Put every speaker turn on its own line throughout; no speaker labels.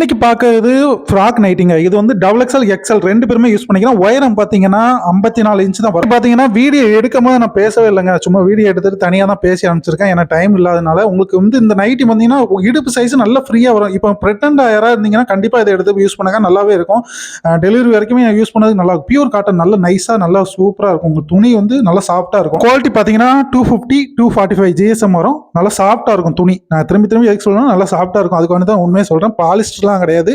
இன்னைக்கு பார்க்கறது ஃப்ராக் நைட்டிங்க. இது வந்து டபுள் எக்ஸ்எல், எக்ஸ்எல் 2 பேருமே யூஸ் பண்ணிக்கலாம். உயரம் பார்த்தீங்கன்னா 54 இன்ச் தான் வரும். பார்த்தீங்கன்னா வீடியோ எடுக்கும்போது நான் பேசவே இல்லைங்க. சும்மா வீடியோ எடுத்துட்டு தனியா தான் பேசி அனுப்பிச்சிருக்கேன். ஏன்னா டைம் இல்லாதனால. உங்களுக்கு வந்து இந்த நைட்டி பார்த்தீங்கன்னா இடுப்பு சைஸ் நல்லா ஃப்ரீயா வரும். இப்போ பிரெக்னன்ட் யாராவது இருந்தீங்கன்னா கண்டிப்பா இதை எடுத்து யூஸ் பண்ணுங்க. நல்லாவே இருக்கும். டெலிவரி வரைக்குமே யூஸ் பண்ணதுக்கு நல்லா இருக்கும். பியூர் காட்டன் நல்ல நைஸா நல்லா சூப்பரா இருக்கும். உங்க துணி வந்து நல்லா சாஃப்ட்டா இருக்கும். குவாலிட்டி பார்த்தீங்கன்னா 250, 245 ஜிஎஸ்எம் வரும். நல்லா சாஃப்ட்டா இருக்கும் துணி. நான் திரும்பி திரும்பி எதுக்கு சொல்லணும், நல்லா சாஃப்ட்டா இருக்கும். அதுக்கு வந்து தான் உண்மையை சொல்றேன். பாலிஸ்டர்லாம் கிடையாது.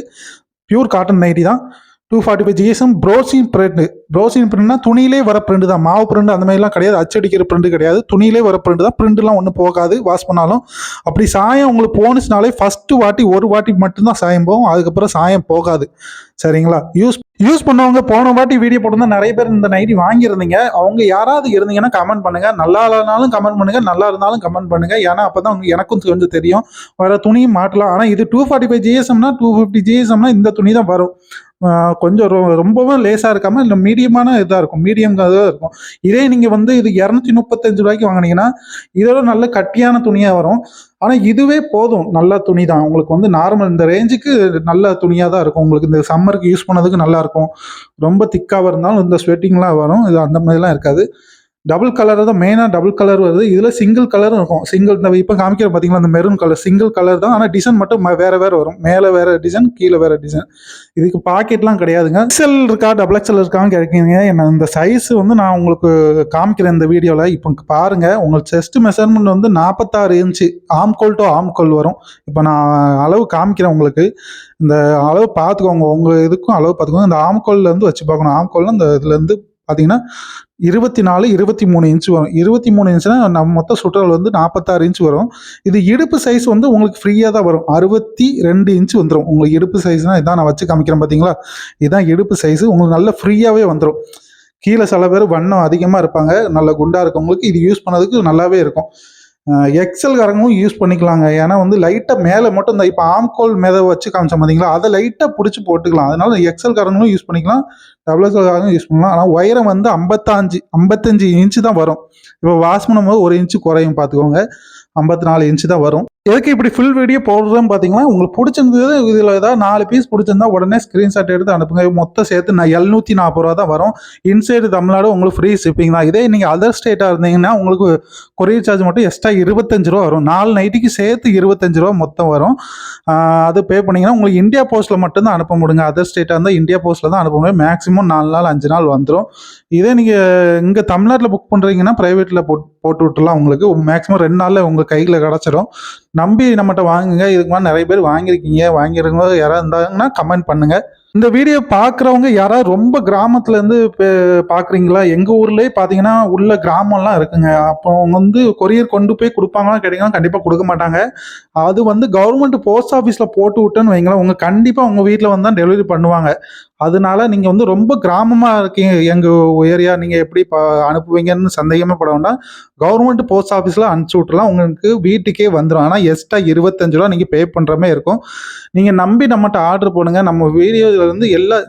பியூர் காட்டன் நைட்டி தான். 245 ஜிஎஸ்எம் ப்ரோசின் பிரிண்ட். ப்ரோசின் பிரிண்ட்னா துணியிலே வர பிரிண்ட் தான். மாவு பிரிண்ட் அந்த மாதிரிலாம் கிடையாது. அச்சடிக்கிற பிரிண்ட் கிடையாது. துணியிலே வர பிரிண்ட் தான். பிரிண்ட்லாம் ஒன்றும் போகாது வாஷ் பண்ணாலும். அப்படி சாயம் உங்களுக்கு போனுச்சுனாலே ஃபர்ஸ்ட் வாட்டி ஒரு வாட்டி மட்டும்தான் சாயம் போகும். அதுக்கப்புறம் சாயம் போகாது. சரிங்களா? யூஸ் பண்ணவங்க போன வாட்டி வீடியோ போட்டிருந்தா நிறைய பேர் இந்த நைட்டி வாங்கியிருந்தீங்க. அவங்க யாராவது இருந்தீங்கன்னா கமெண்ட் பண்ணுங்க. நல்லா இல்லைனாலும் கமெண்ட் பண்ணுங்க, நல்லா இருந்தாலும் கமெண்ட் பண்ணுங்க. ஏன்னா அப்பதான் எனக்கும் கொஞ்சம் தெரியும். வேற துணியும் மாட்டலாம். ஆனால் இது 245 ஜிஎஸ்எம்னா 250 ஜிஎஸ்எம்னா இந்த துணி தான் வரும். கொஞ்சம் ரொம்பவும் லேசாக இருக்காமல் இல்லை மீடியமான இதாக இருக்கும். மீடியம் இதாக இருக்கும். இதே நீங்கள் வந்து இது 235 ரூபாய்க்கு வாங்கினீங்கன்னா இதோட நல்ல கட்டியான துணியாக வரும். ஆனால் இதுவே போதும். நல்ல துணி தான். உங்களுக்கு வந்து நார்மல் இந்த ரேஞ்சுக்கு நல்ல துணியாக தான் இருக்கும். உங்களுக்கு இந்த சம்மருக்கு யூஸ் பண்ணதுக்கு நல்லா இருக்கும். ரொம்ப திக்காக இருந்தாலும் இந்த ஸ்வெட்டிங்லாம் வரும். இது அந்த மாதிரிலாம் இருக்காது. டபுள் கலர் தான் மெயினாக. டபுள் கலர் வருது. இதில் சிங்கிள் கலரும் இருக்கும். சிங்கிள் இந்த இப்போ காமிக்கிற பார்த்தீங்களா அந்த மெரூன் கலர் சிங்கிள் கலர் தான். ஆனால் டிசைன் மட்டும் வேறு வேறு வரும். மேலே வேறு டிசைன், கீழே வேறு டிசைன். இதுக்கு பாக்கெட்லாம் கிடையாதுங்க. எக்ஸ்எல் இருக்கா டபுள் எக்ஸ்எல் இருக்கான்னு கேட்குறீங்க. என்ன இந்த சைஸ் வந்து நான் உங்களுக்கு காமிக்கிறேன் இந்த வீடியோவில். இப்போ பாருங்கள், உங்களுக்கு செஸ்ட் மெஷர்மெண்ட் வந்து 46 இன்ச்சு ஆம்கோல் டு ஆம்கோல் வரும். இப்போ நான் அளவு காமிக்கிறேன் உங்களுக்கு. இந்த அளவு பார்த்துக்கோங்க. உங்கள் இதுக்கும் அளவு பார்த்துக்கோங்க. இந்த ஆம்கோல்லேருந்து வச்சு பார்க்கணும். ஆம்கோல்னா இந்த இதுலேருந்து பார்த்தீங்கன்னா 24, 23 இன்ச்சு வரும். 23 இன்ச்சுனா நம்ம மொத்த சுற்றளவு வந்து 46 இன்ச்சு வரும். இது இடுப்பு சைஸ் வந்து உங்களுக்கு ஃப்ரீயாக தான் வரும். 62 இன்ச்சு வந்துடும். உங்களுக்கு இடுப்பு சைஸ்னால் இதான் நான் வச்சு காமிக்கிறேன் பார்த்தீங்களா? இதுதான் இடுப்பு சைஸு. உங்களுக்கு நல்ல ஃப்ரீயாகவே வந்துடும். கீழே சில பேர் வண்ணம் அதிகமாக இருப்பாங்க. நல்ல குண்டாக இருக்கவங்களுக்கு இது யூஸ் பண்ணதுக்கு நல்லாவே இருக்கும். எக்ஸல் காரங்களும் யூஸ் பண்ணிக்கலாங்க. ஏன்னா வந்து லைட்டாக மேலே மட்டும் இந்த இப்போ ஆம்கோல் மேலே வச்சு காமிச்சோம் பார்த்தீங்களா, அதை லைட்டாக பிடிச்சி போட்டுக்கலாம். அதனால எக்ஸல் காரங்களும் யூஸ் பண்ணிக்கலாம், டபுள் எக்ஸல் காரங்களும் யூஸ் பண்ணலாம். ஆனால் உயரம் வந்து 55 இன்ச்சு தான் வரும். இப்போ வாஷ் பண்ணும்போது 1 இன்ச்சு குறையும் பார்த்துக்கோங்க. 54 இன்ச்சு தான் வரும். எதுக்கு இப்படி ஃபுல் வீடியோ போடுறேன்னு பார்த்தீங்கன்னா, உங்களுக்கு பிடிச்சிருந்தது இதில் ஏதாவது 4 பீஸ் பிடிச்சிருந்தா உடனே ஸ்க்ரீன்ஷாட் எடுத்து அனுப்புங்க. மொத்தம் சேர்த்து 740 ரூபா தான் வரும். இன்சைடு தமிழ்நாடு உங்களுக்கு ஃப்ரீ ஷிப்பிங் தான். இதே நீங்கள் அதர் ஸ்டேட்டாக இருந்தீங்கன்னா உங்களுக்கு கொரியர் சார்ஜ் மட்டும் எக்ஸ்ட்ரா 25 ரூபா வரும். 4 நைட்டிக்கு சேர்த்து 25 ரூபா மொத்தம் வரும். அது பே பண்ணிங்கன்னா உங்களுக்கு இந்தியா போஸ்ட்டில் மட்டும்தான் அனுப்ப முடியுங்க. அதர் ஸ்டேட்டாக இருந்தால் இந்தியா போஸ்ட்டில் தான் அனுப்ப முடியும். மேக்ஸிமம் 4 நாள் 5 நாள் வந்துடும். இதே நீங்கள் இங்கே தமிழ்நாட்டில் புக் பண்ணுறீங்கன்னா ப்ரைவேட்டில் போட்டு விட்டுலாம். உங்களுக்கு மேக்ஸிமம் 2 நாளில் உங்கள் கையில் கிடச்சிரும். நம்பி நம்மகிட்ட வாங்குங்க. இதுக்கு மாதிரி நிறைய பேர் வாங்கியிருக்கவங்க யாராவது இருந்தாங்கன்னா கமெண்ட் பண்ணுங்க. இந்த வீடியோ பார்க்குறவங்க யாராவது ரொம்ப கிராமத்துலேருந்து பார்க்குறீங்களா? எங்கள் ஊர்லேயே பார்த்தீங்கன்னா உள்ள கிராமம்லாம் இருக்குங்க. அப்போ அவங்க வந்து கொரியர் கொண்டு போய் கொடுப்பாங்களான்னு கேட்டிங்கன்னா கண்டிப்பாக கொடுக்க மாட்டாங்க. அது வந்து கவர்மெண்ட் போஸ்ட் ஆஃபீஸில் போட்டு விட்டேன்னு வைங்களேன், உங்கள் கண்டிப்பாக உங்கள் வீட்டில் வந்து தான் டெலிவரி பண்ணுவாங்க. அதனால நீங்கள் வந்து ரொம்ப கிராமமாக இருக்கீங்க, எங்கள் ஏரியா நீங்கள் எப்படி அனுப்புவீங்கன்னு சந்தேகமே பட வேண்டாம். கவர்மெண்ட் போஸ்ட் ஆஃபீஸில் அனுப்பிச்சி விட்டுலாம். உங்களுக்கு வீட்டுக்கே வந்துடும். ஆனால் எக்ஸ்ட்ரா 25 ரூபா நீங்கள் பே பண்ணுற மாதிரி இருக்கும். நீங்கள் நம்பி நம்மகிட்ட ஆர்டர் போடுங்க. நம்ம வீடியோவில் வந்து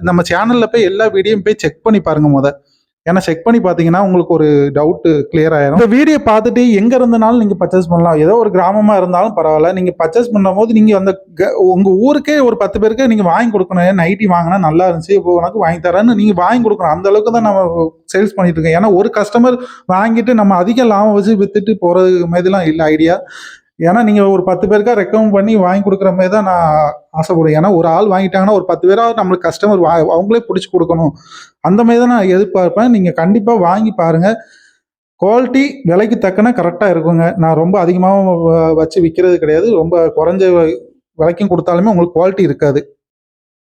நம்ம சேனலில் போய் எல்லா வீடியோவும் போய் செக் பண்ணி பாருங்கள் ஏன்னா செக் பண்ணி பார்த்தீங்கன்னா உங்களுக்கு ஒரு டவுட்டு கிளியர் ஆயிரும். இந்த வீடியோ பார்த்துட்டு எங்கே இருந்தனாலும் நீங்கள் பர்ச்சேஸ் பண்ணலாம். ஏதோ ஒரு கிராமமாக இருந்தாலும் பரவாயில்ல. நீங்கள் பர்ச்சேஸ் பண்ணும்போது நீங்கள் அந்த உங்கள் ஊருக்கே ஒரு 10 பேருக்கு நீங்கள் வாங்கி கொடுக்கணும். நைட்டி வாங்கினா நல்லா இருந்துச்சு, இப்போ உனக்கு வாங்கி தரேன்னு நீங்கள் வாங்கி கொடுக்கணும். அந்த அளவுக்கு தான் நம்ம சேல்ஸ் பண்ணிட்டு இருக்கோம். ஏன்னா ஒரு கஸ்டமர் வாங்கிட்டு நம்ம அதிக லாபம் வச்சு வித்துட்டு போகிறது மாதிரிலாம் இல்லை ஐடியா. ஏன்னா நீங்கள் ஒரு 10 பேருக்கா ரெக்கமெண்ட் பண்ணி வாங்கி கொடுக்குற மாதிரி தான் நான் ஆசைப்படுவேன். ஏன்னா ஒரு ஆள் வாங்கிட்டாங்கன்னா ஒரு 10 பேராவது நம்மளுக்கு கஸ்டமர் அவங்களே பிடிச்சி கொடுக்கணும். அந்த மாதிரி தான் நான் எதிர்பார்ப்பேன். நீங்கள் கண்டிப்பாக வாங்கி பாருங்கள். குவாலிட்டி விலைக்கு தக்கன கரெக்டாக இருக்குங்க. நான் ரொம்ப அதிகமாக வச்சு விற்கிறது கிடையாது. ரொம்ப குறைஞ்ச விலைக்கும் கொடுத்தாலுமே உங்களுக்கு குவாலிட்டி இருக்காது.